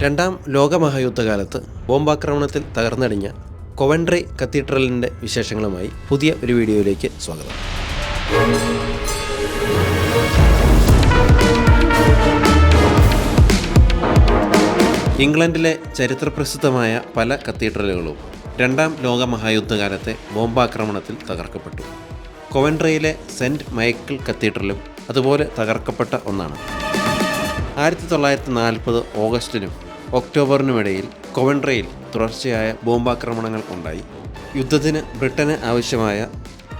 രണ്ടാം ലോകമഹായുദ്ധകാലത്ത് ബോംബാക്രമണത്തിൽ തകർന്നടിഞ്ഞ കൊവൻട്രി കത്തീഡ്രലിൻ്റെ വിശേഷങ്ങളുമായി പുതിയ ഒരു വീഡിയോയിലേക്ക് സ്വാഗതം. ഇംഗ്ലണ്ടിലെ ചരിത്രപ്രസിദ്ധമായ പല കത്തീഡ്രലുകളും രണ്ടാം ലോകമഹായുദ്ധകാലത്തെ ബോംബാക്രമണത്തിൽ തകർക്കപ്പെട്ടു. കൊവൻട്രിയിലെ സെൻറ്റ് മൈക്കിൾ കത്തീഡ്രലും അതുപോലെ തകർക്കപ്പെട്ട ഒന്നാണ്. 1940 ഓഗസ്റ്റിനും ഒക്ടോബറിനുമിടയിൽ കൊവൻട്രിയിൽ തുടർച്ചയായ ബോംബാക്രമണങ്ങൾ ഉണ്ടായി. യുദ്ധത്തിന് ബ്രിട്ടന് ആവശ്യമായ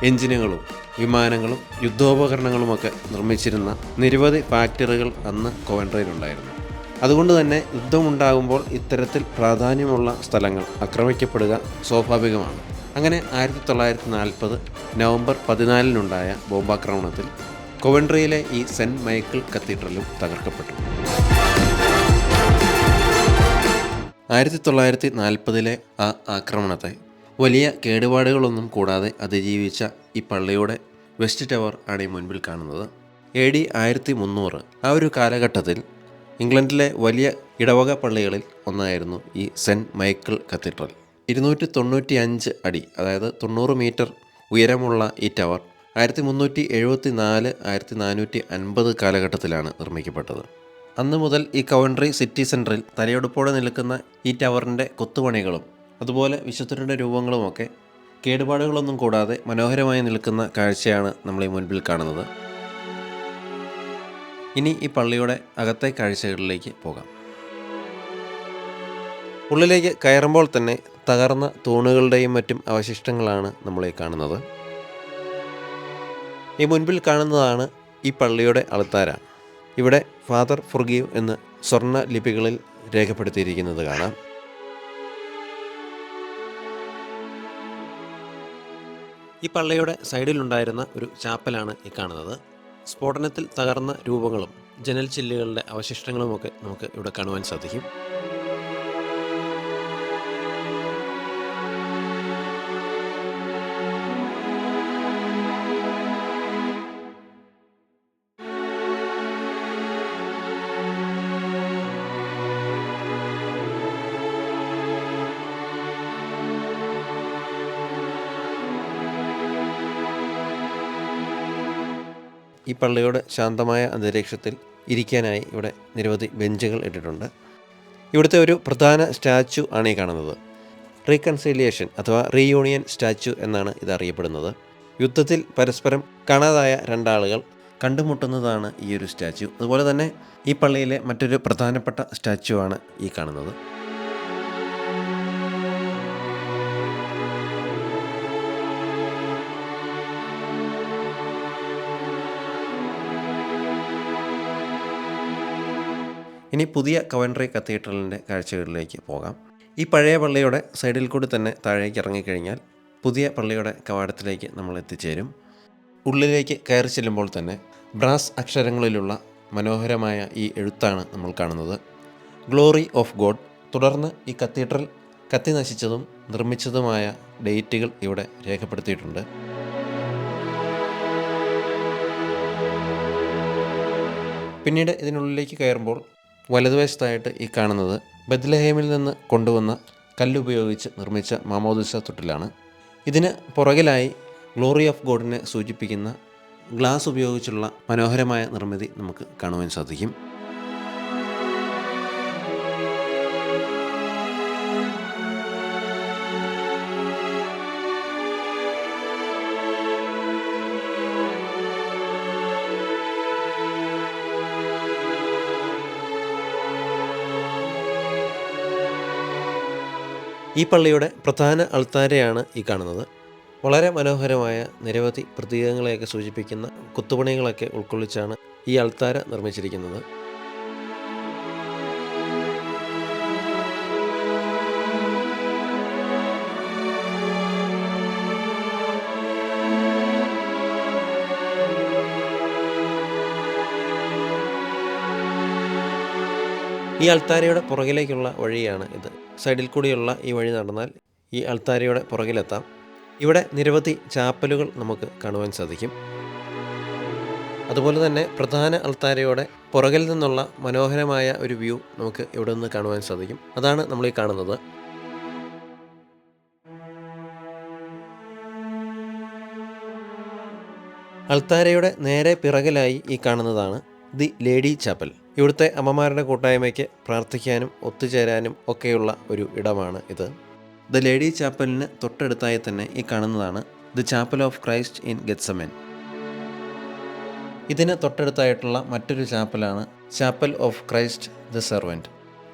എഞ്ചിനുകളും വിമാനങ്ങളും യുദ്ധോപകരണങ്ങളുമൊക്കെ നിർമ്മിച്ചിരുന്ന നിരവധി ഫാക്ടറികൾ അന്ന് കൊവൻട്രിയിലുണ്ടായിരുന്നു. അതുകൊണ്ട് തന്നെ യുദ്ധമുണ്ടാകുമ്പോൾ ഇത്തരത്തിൽ പ്രാധാന്യമുള്ള സ്ഥലങ്ങൾ ആക്രമിക്കപ്പെടുക സ്വാഭാവികമാണ്. അങ്ങനെ 1940 നവംബർ 14 ബോംബാക്രമണത്തിൽ കൊവൻട്രിയിലെ ഈ സെൻറ്റ് മൈക്കിൾ കത്തീഡ്രലും തകർക്കപ്പെട്ടു. 1940 ആ ആക്രമണത്തെ വലിയ കേടുപാടുകളൊന്നും കൂടാതെ അതിജീവിച്ച ഈ പള്ളിയുടെ വെസ്റ്റ് ടവർ ആണ് ഈ മുൻപിൽ കാണുന്നത്. AD 1300 ആ ഒരു കാലഘട്ടത്തിൽ ഇംഗ്ലണ്ടിലെ വലിയ ഇടവക പള്ളികളിൽ ഒന്നായിരുന്നു ഈ സെൻറ്റ് മൈക്കിൾ കത്തീഡ്രൽ. 295 അടി, അതായത് 90 മീറ്റർ ഉയരമുള്ള ഈ ടവർ 1374 1450 കാലഘട്ടത്തിലാണ് നിർമ്മിക്കപ്പെട്ടത്. അന്ന് മുതൽ ഈ കവൻട്രി സിറ്റി സെൻറ്ററിൽ തലയെടുപ്പോടെ നിൽക്കുന്ന ഈ ടവറിൻ്റെ കൊത്തുപണികളും അതുപോലെ വിശുദ്ധരുടെ രൂപങ്ങളുമൊക്കെ കേടുപാടുകളൊന്നും കൂടാതെ മനോഹരമായി നിൽക്കുന്ന കാഴ്ചയാണ് നമ്മൾ ഈ മുൻപിൽ കാണുന്നത്. ഇനി ഈ പള്ളിയുടെ അകത്തെ കാഴ്ചകളിലേക്ക് പോകാം. ഉള്ളിലേക്ക് കയറുമ്പോൾ തന്നെ തകർന്ന തൂണുകളുടെയും മറ്റും അവശിഷ്ടങ്ങളാണ് നമ്മളീ കാണുന്നത്. ഈ മുൻപിൽ കാണുന്നതാണ് ഈ പള്ളിയുടെ അൾത്താര. ഇവിടെ ഫാദർ ഫൊർഗീവ് എന്ന് സ്വർണ്ണ ലിപികളിൽ രേഖപ്പെടുത്തിയിരിക്കുന്നത് കാണാം. ഈ പള്ളിയുടെ സൈഡിലുണ്ടായിരുന്ന ഒരു ചാപ്പലാണ് ഈ കാണുന്നത്. സ്ഫോടനത്തിൽ തകർന്ന രൂപങ്ങളും ജനൽ ചില്ലുകളുടെ അവശിഷ്ടങ്ങളുമൊക്കെ നമുക്ക് ഇവിടെ കാണുവാൻ സാധിക്കും. ഈ പള്ളിയുടെ ശാന്തമായ അന്തരീക്ഷത്തിൽ ഇരിക്കാനായി ഇവിടെ നിരവധി ബെഞ്ചുകൾ ഇട്ടിട്ടുണ്ട്. ഇവിടുത്തെ ഒരു പ്രധാന സ്റ്റാച്ചു ആണ് ഈ കാണുന്നത്. റീകൺസിലിയേഷൻ അഥവാ റീയൂണിയൻ സ്റ്റാച്ചു എന്നാണ് ഇത് അറിയപ്പെടുന്നത്. യുദ്ധത്തിൽ പരസ്പരം കാണാതായ രണ്ടാളുകൾ കണ്ടുമുട്ടുന്നതാണ് ഈ ഒരു സ്റ്റാച്ചു. അതുപോലെ തന്നെ ഈ പള്ളിയിലെ മറ്റൊരു പ്രധാനപ്പെട്ട സ്റ്റാച്ചു ആണ് ഈ കാണുന്നത്. ഇനി പുതിയ കവൻട്രി കത്തീഡ്രലിൻ്റെ കാഴ്ചകളിലേക്ക് പോകാം. ഈ പഴയ പള്ളിയുടെ സൈഡിൽ കൂടി തന്നെ താഴേക്ക് ഇറങ്ങിക്കഴിഞ്ഞാൽ പുതിയ പള്ളിയുടെ കവാടത്തിലേക്ക് നമ്മൾ എത്തിച്ചേരും. ഉള്ളിലേക്ക് കയറി ചെല്ലുമ്പോൾ തന്നെ ബ്രാസ് അക്ഷരങ്ങളിലുള്ള മനോഹരമായ ഈ എഴുത്താണ് നമ്മൾ കാണുന്നത്. Glory of God. തുടർന്ന് ഈ കത്തീഡ്രൽ കത്തി നശിച്ചതും നിർമ്മിച്ചതുമായ ഡേറ്റുകൾ ഇവിടെ രേഖപ്പെടുത്തിയിട്ടുണ്ട്. പിന്നീട് ഇതിനുള്ളിലേക്ക് കയറുമ്പോൾ വലതുവശത്തായിട്ട് ഈ കാണുന്നത് ബെത്ലഹേമിൽ നിന്ന് കൊണ്ടുവന്ന കല്ലുപയോഗിച്ച് നിർമ്മിച്ച മാമോദിസ തൊട്ടിലാണ്. ഇതിന് പുറകിലായി ഗ്ലോറി ഓഫ് ഗോഡിനെ സൂചിപ്പിക്കുന്ന ഗ്ലാസ് ഉപയോഗിച്ചുള്ള മനോഹരമായ നിർമ്മിതി നമുക്ക് കാണുവാൻ സാധിക്കും. ഈ പള്ളിയുടെ പ്രധാന അൾത്താരയാണ് ഈ കാണുന്നത്. വളരെ മനോഹരമായ നിരവധി പ്രതീകങ്ങളെയൊക്കെ സൂചിപ്പിക്കുന്ന കൊത്തുപണികളൊക്കെ ഉൾക്കൊള്ളിച്ചാണ് ഈ അൾത്താര നിർമ്മിച്ചിരിക്കുന്നത്. ഈ അൾത്താരയുടെ പുറകിലേക്കുള്ള വഴിയാണ് ഇത്. സൈഡിൽ കൂടിയുള്ള ഈ വഴി നടന്നാൽ ഈ അൾത്താരയുടെ പുറകിലെത്താം. ഇവിടെ നിരവധി ചാപ്പലുകൾ നമുക്ക് കാണുവാൻ സാധിക്കും. അതുപോലെ തന്നെ പ്രധാന അൾത്താരയോടെ പുറകിൽ നിന്നുള്ള മനോഹരമായ ഒരു വ്യൂ നമുക്ക് ഇവിടെ നിന്ന് കാണുവാൻ സാധിക്കും. അതാണ് നമ്മൾ ഈ കാണുന്നത്. അൾത്താരയുടെ നേരെ പിറകിലായി ഈ കാണുന്നതാണ് ദി ലേഡി ചാപ്പൽ. ഇവിടുത്തെ അമ്മമാരുടെ കൂട്ടായ്മയ്ക്ക് പ്രാർത്ഥിക്കാനും ഒത്തുചേരാനും ഒക്കെയുള്ള ഒരു ഇടമാണ് ഇത്. ദ ലേഡി ചാപ്പലിന് തൊട്ടടുത്തായി തന്നെ ഈ കാണുന്നതാണ് the chapel of Christ in Gethsemane. ഇതിന് തൊട്ടടുത്തായിട്ടുള്ള മറ്റൊരു ചാപ്പലാണ് chapel of Christ the servant.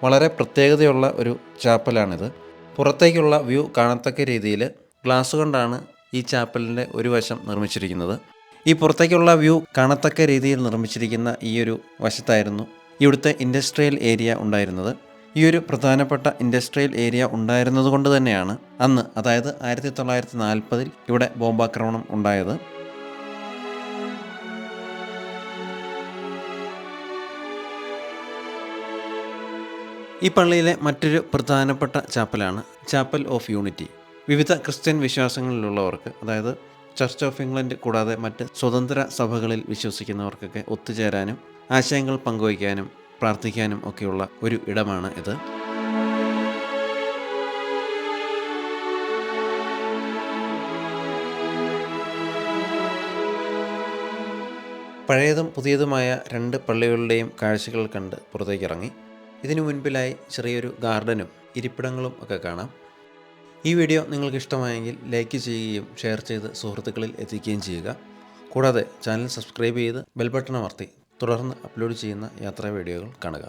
വളരെ പ്രത്യേകതയുള്ള ഒരു ചാപ്പലാണിത്. പുറത്തേക്കുള്ള വ്യൂ കാണത്തക്ക രീതിയിൽ ഗ്ലാസ് കൊണ്ടാണ് ഈ ചാപ്പലിൻ്റെ ഒരു വശം നിർമ്മിച്ചിരിക്കുന്നത്. ഈ പുറത്തേക്കുള്ള വ്യൂ കാണത്തക്ക രീതിയിൽ നിർമ്മിച്ചിരിക്കുന്ന ഈ ഒരു വശത്തായിരുന്നു ഇവിടുത്തെ ഇൻഡസ്ട്രിയൽ ഏരിയ ഉണ്ടായിരുന്നത്. ഈ ഒരു പ്രധാനപ്പെട്ട ഇൻഡസ്ട്രിയൽ ഏരിയ ഉണ്ടായിരുന്നത് കൊണ്ട് തന്നെയാണ് അന്ന്, അതായത് 1940 ഇവിടെ ബോംബാക്രമണം ഉണ്ടായത്. ഈ പള്ളിയിലെ മറ്റൊരു പ്രധാനപ്പെട്ട ചാപ്പലാണ് ചാപ്പൽ ഓഫ് യൂണിറ്റി. വിവിധ ക്രിസ്ത്യൻ വിശ്വാസങ്ങളിലുള്ളവർക്ക്, അതായത് ചർച്ച് ഓഫ് ഇംഗ്ലണ്ട് കൂടാതെ മറ്റ് സ്വതന്ത്ര സഭകളിൽ വിശ്വസിക്കുന്നവർക്കൊക്കെ ഒത്തുചേരാനും ആശയങ്ങൾ പങ്കുവയ്ക്കാനും പ്രാർത്ഥിക്കാനും ഒക്കെയുള്ള ഒരു ഇടമാണ് ഇത്. പഴയതും പുതിയതുമായ 2 പള്ളികളുടെയും കാഴ്ചകൾ കണ്ട് പുറത്തേക്കിറങ്ങി. ഇതിനു മുൻപിലായി ചെറിയൊരു ഗാർഡനും ഇരിപ്പിടങ്ങളും ഒക്കെ കാണാം. ഈ വീഡിയോ നിങ്ങൾക്ക് ഇഷ്ടമായെങ്കിൽ ലൈക്ക് ചെയ്യുകയും ഷെയർ ചെയ്ത് സുഹൃത്തുക്കളിൽ എത്തിക്കുകയും ചെയ്യുക. കൂടാതെ ചാനൽ സബ്സ്ക്രൈബ് ചെയ്ത് ബെൽ ബട്ടൺ അമർത്തി തുടർന്ന് അപ്ലോഡ് ചെയ്യുന്ന യാത്രാ വീഡിയോകൾ കാണുക.